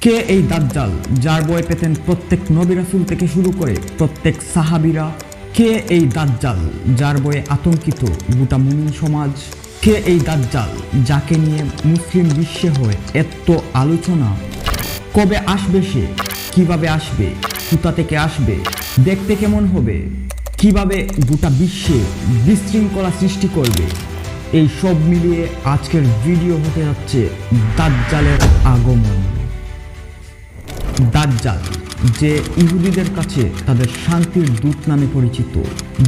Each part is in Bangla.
কে এই দাজ্জাল যার বই পেতেন প্রত্যেক নবী রাসূল থেকে শুরু করে প্রত্যেক সাহাবীরা? কে এই দাজ্জাল যার বয়ে আতঙ্কিত গোটা মুমিন সমাজ? কে এই দাজ্জাল যাকে নিয়ে মুসলিম বিশ্বে হয় এত আলোচনা? কবে আসবে সে? কিভাবে আসবে? কোথা থেকে আসবে? দেখতে কেমন হবে? কিভাবে গোটা বিশ্বে বিশৃঙ্খলা সৃষ্টি করবে? এই সব মিলিয়ে আজকের ভিডিও হতে যাচ্ছে দাজ্জালের আগমন। দাজ্জাল যে ইহুদিদের কাছে তাদের শান্তির দূত নামে পরিচিত,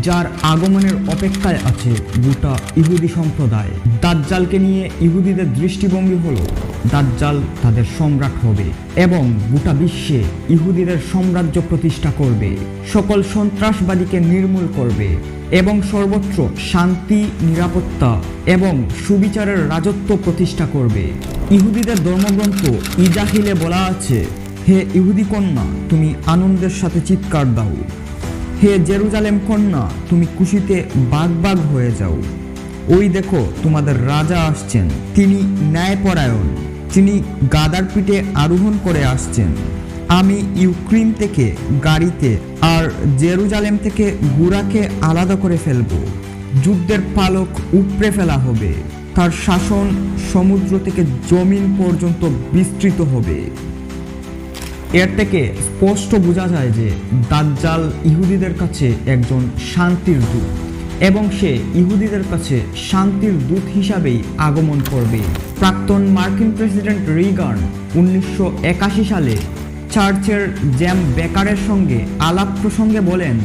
যার আগমনের অপেক্ষায় আছে গোটা ইহুদি সম্প্রদায়। দাজ্জালকে নিয়ে ইহুদিদের দৃষ্টিভঙ্গি হলো দাজ্জাল তাদের সম্রাট হবে এবং গোটা বিশ্বে ইহুদিদের সাম্রাজ্য প্রতিষ্ঠা করবে, সকল সন্ত্রাসবাদীকে নির্মূল করবে এবং সর্বত্র শান্তি, নিরাপত্তা এবং সুবিচারের রাজত্ব প্রতিষ্ঠা করবে। ইহুদিদের ধর্মগ্রন্থ ইজাহিলে বলা আছে, হে ইহুদি কন্যা, তুমি আনন্দের সাথে চিৎকার দাও। হে জেরুজালেম কন্যা, তুমি খুশিতে বাগ বাগ হয়ে যাও। ওই দেখো, তোমাদের রাজা আসছেন, তিনি ন্যায়পরায়ণ, তিনি গাদার পিঠে আরোহণ করে আসছেন। আমি ইউক্রেন থেকে গাড়িতে আর জেরুজালেম থেকে ঘোড়াকে আলাদা করে ফেলব। যুদ্ধের পালক উপড়ে ফেলা হবে, তার শাসন সমুদ্র থেকে জমিন পর্যন্ত বিস্তৃত হবে। এর থেকে স্পষ্ট বোঝা যায় যে দাজ্জাল ইহুদিদের কাছে একজন শান্তির দূত এবং সে ইহুদিদের কাছে শান্তির দূত হিসাবেই আগমন করবে। প্রাক্তন মার্কিন প্রেসিডেন্ট রিগান 1981 সালে চার্চের জ্যাম বেকারের সঙ্গে আলাপ প্রসঙ্গে বলেন,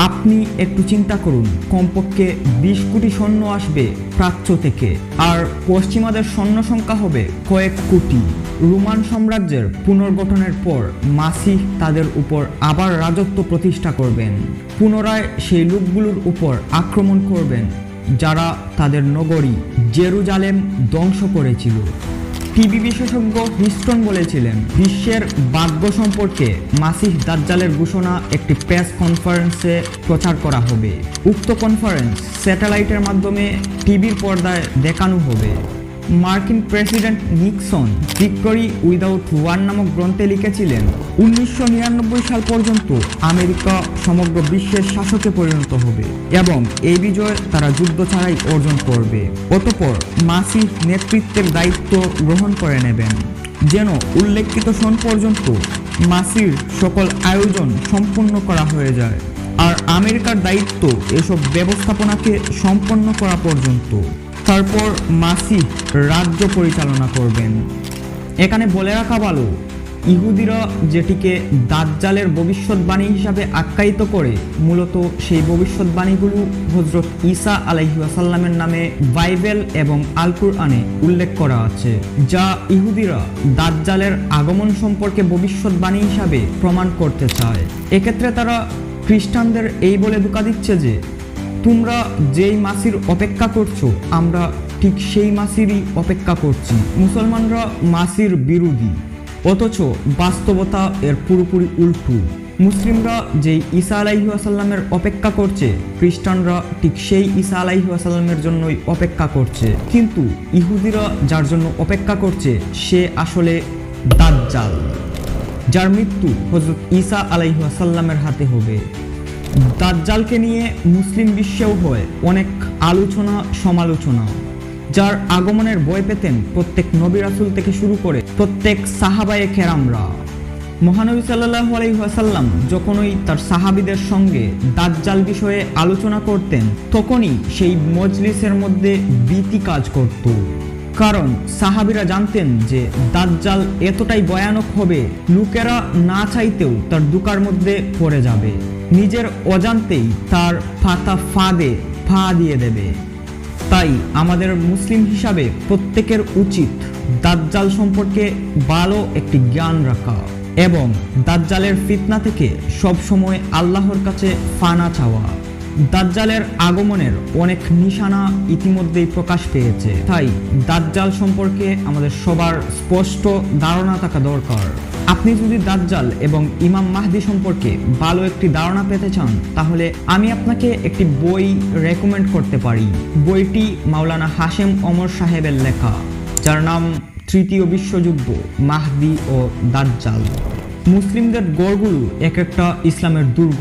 আপনি একটু চিন্তা করুন, কমপক্ষে 20 কোটি সৈন্য আসবে প্রাচ্য থেকে, আর পশ্চিমাদের সৈন্য সংখ্যা হবে কয়েক কোটি। রোমান সাম্রাজ্যের পুনর্গঠনের পর মাসিহ তাদের উপর আবার রাজত্ব প্রতিষ্ঠা করবেন। পুনরায় সেই লোকগুলোর উপর আক্রমণ করবেন যারা তাদের নগরী জেরুজালেম ধ্বংস করেছিল। টিভি বিশেষজ্ঞ হিস্টন বলেছিলেন, বিশ্বের ভাগ্য সম্পর্কে মাসিহ দাজ্জালের ঘোষণা একটি প্রেস কনফারেন্সে প্রচার করা হবে। উক্ত কনফারেন্স স্যাটেলাইটের মাধ্যমে টিভির পর্দায় দেখানো হবে। মার্কিন president Nixon victory without war নামক গ্রন্থে লিখেছিলেন, 1999 সাল পর্যন্ত আমেরিকা সমগ্র বিশ্বের শাসকে পরিণত হবে এবং এই বিজয় তারা যুদ্ধ ছাড়াই অর্জন করবে। অতঃপর মাসিহ নেতৃত্বের দায়িত্ব গ্রহণ করে নেবেন। যেন উল্লেখিত সন পর্যন্ত মাসির সকল আয়োজন সম্পন্ন করা হয়ে যায়, আর আমেরিকার দায়িত্ব এসব ব্যবস্থাপনাকে সম্পন্ন করা পর্যন্ত। তারপর মাসিহ রাজ্য পরিচালনা করবেন। এখানে বলে রাখা ভালো, ইহুদিরা যেটিকে দাজ্জালের ভবিষ্যৎবাণী হিসাবে আখ্যায়িত করে, মূলত সেই ভবিষ্যৎবাণীগুলো হযরত ঈসা আলাইহিস সালামের নামে বাইবেল এবং আল কুরআনে উল্লেখ করা আছে, যা ইহুদিরা দাজ্জালের আগমন সম্পর্কে ভবিষ্যৎবাণী হিসাবে প্রমাণ করতে চায়। এক্ষেত্রে তারা খ্রিস্টানদের এই বলে ধোঁকা দিচ্ছে যে, তোমরা যেই মাসির অপেক্ষা করছো, আমরা ঠিক সেই মাসিরই অপেক্ষা করছি। মুসলমানরা মাসির বিরোধী, অথচ বাস্তবতা এর পুরোপুরি উল্টো। মুসলিমরা যেই ঈসা আলাইহিস সালামের অপেক্ষা করছে, খ্রিস্টানরা ঠিক সেই ঈসা আলাইহিস সালামের জন্যই অপেক্ষা করছে। কিন্তু ইহুদিরা যার জন্য অপেক্ষা করছে সে আসলে দাজ্জাল, যার মৃত্যু হযরত ঈসা আলাইহিস সালামের হাতে হবে। দাজ্জালকে নিয়ে মুসলিম বিশ্বেও হয় অনেক আলোচনা সমালোচনা, যার আগমনের ভয় পেতেন প্রত্যেক নবী রাসূল থেকে শুরু করে প্রত্যেক সাহাবায়ে কেরামরা। মহানবী সাল্লাল্লাহু আলাইহি ওয়াসাল্লাম যখনই তার সাহাবীদের সঙ্গে দাজ্জাল বিষয়ে আলোচনা করতেন, তখনই সেই মজলিসের মধ্যে ভীতি কাজ করত। কারণ সাহাবীরা জানতেন যে দাজ্জাল এতটাই ভয়ানক হবে, লোকেরা না চাইতেও তার দুকার মধ্যে পড়ে যাবে, নিজের অজান্তেই তার ফাতা ফাঁদে ফা দিয়ে দেবে। তাই আমাদের মুসলিম হিসাবে প্রত্যেকের উচিত দাজ্জাল সম্পর্কে ভালো একটি জ্ঞান রাখা এবং দাজ্জালের ফিতনা থেকে সবসময় আল্লাহর কাছে ফানা চাওয়া। দাজ্জালের আগমনের অনেক নিশানা ইতিমধ্যেই প্রকাশ পেয়েছে, তাই দাজ্জাল সম্পর্কে আমাদের সবার স্পষ্ট ধারণা থাকা দরকার। আপনি যদি দাজ্জাল এবং ইমাম মাহদি সম্পর্কে ভালো একটি ধারণা পেতে চান, তাহলে আমি আপনাকে একটি বই রেকমেন্ড করতে পারি। বইটি মাওলানা হাশেম ওমর সাহেবের লেখা, যার নাম তৃতীয় বিশ্বযুদ্ধ, মাহদি ও দাজ্জাল। মুসলিমদের গড়গুলো এক একটা ইসলামের দুর্গ,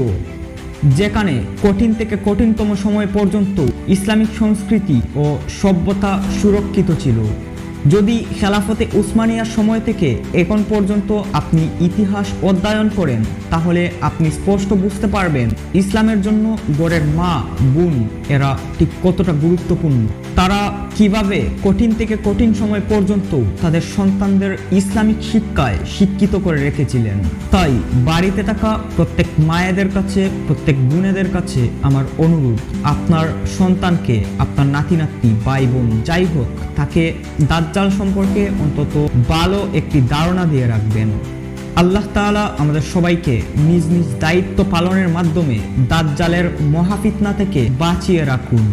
যেখানে কঠিন থেকে কঠিনতম সময় পর্যন্ত ইসলামিক সংস্কৃতি ও সভ্যতা সুরক্ষিত ছিল। যদি খেলাফতে উসমানিয়ার সময় থেকে এখন পর্যন্ত আপনি ইতিহাস অধ্যয়ন করেন, তাহলে আপনি স্পষ্ট বুঝতে পারবেন ইসলামের জন্য গড়ের মা বোন এরা ঠিক কতটা গুরুত্বপূর্ণ। তারা কিভাবে কঠিন থেকে কঠিন সময় পর্যন্ত তাদের সন্তানদের ইসলামিক শিক্ষায় শিক্ষিত করে রেখেছিলেন। তাই বাড়িতে থাকা প্রত্যেক মায়েদের কাছে, প্রত্যেক বোনেদের কাছে আমার অনুরোধ, আপনার সন্তানকে, আপনার নাতি নাতনি, ভাই বোন যাই হোক, তাকে দাজ্জাল সম্পর্কে অন্তত ভালো একটি ধারণা দিয়ে রাখবেন। আল্লাহ তাআলা আমাদের সবাইকে নিজ নিজ দায়িত্ব পালনের মাধ্যমে দাজ্জালের মহাফিতনা থেকে বাঁচিয়ে রাখুন।